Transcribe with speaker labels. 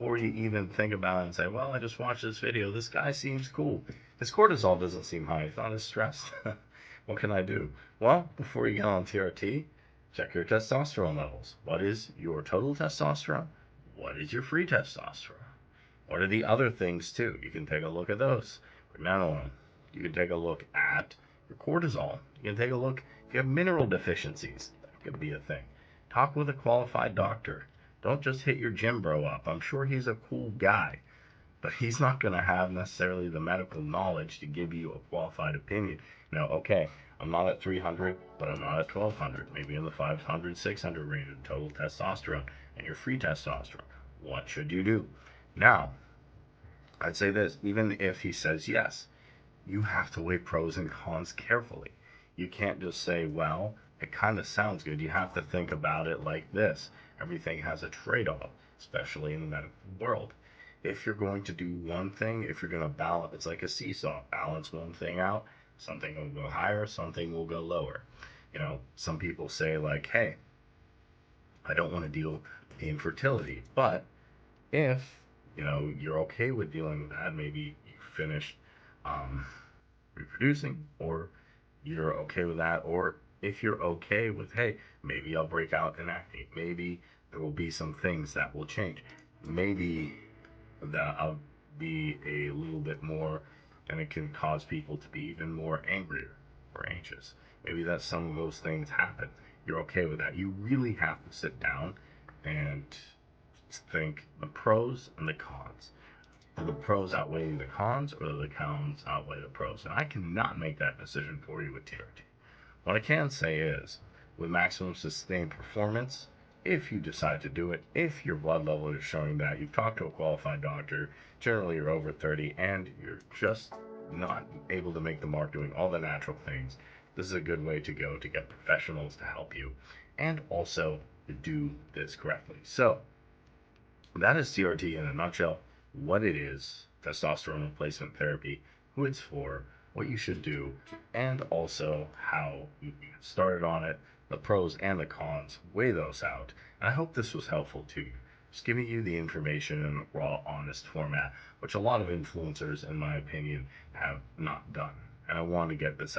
Speaker 1: Or you even think about it and say, well, I just watched this video. This guy seems cool. His cortisol doesn't seem high. He's not as stressed. What can I do? Well, before you get on TRT, check your testosterone levels. What is your total testosterone? What is your free testosterone? What are the other things too? You can take a look at those. Pregnenolone. You can take a look at your cortisol. You can take a look if you have mineral deficiencies. That could be a thing. Talk with a qualified doctor. Don't just hit your gym bro up. I'm sure he's a cool guy, but he's not going to have necessarily the medical knowledge to give you a qualified opinion. Now, okay, I'm not at 300, but I'm not at 1200, maybe in the 500, 600 range of total testosterone and your free testosterone. What should you do? Now, I'd say this, even if he says yes, you have to weigh pros and cons carefully. You can't just say, well, it kind of sounds good. You have to think about it like this. Everything has a trade-off, especially in the medical world. If you're going to do one thing, if you're going to balance, it's like a seesaw, balance one thing out, something will go higher, something will go lower. Some people say like, hey, I don't want to deal with infertility, but if you're okay with dealing with that, maybe you finished reproducing, or you're okay with that, or if you're okay with, hey, maybe I'll break out in acne, maybe there will be some things that will change, maybe that I'll be a little bit more, and it can cause people to be even more angrier or anxious. Maybe that some of those things happen. You're okay with that. You really have to sit down and think the pros and the cons. Do the pros outweigh the cons, or do the cons outweigh the pros? And I cannot make that decision for you with TRT. What I can say is, with maximum sustained performance, if you decide to do it, if your blood level is showing that you've talked to a qualified doctor, generally you're over 30, and you're just not able to make the mark doing all the natural things, this is a good way to go to get professionals to help you and also to do this correctly. So, that is TRT in a nutshell. What it is, testosterone replacement therapy, who it's for, what you should do, and also how you get started on it, the pros and the cons, weigh those out. And I hope this was helpful to you. Just giving you the information in a raw, honest format, which a lot of influencers, in my opinion, have not done. And I want to get this out.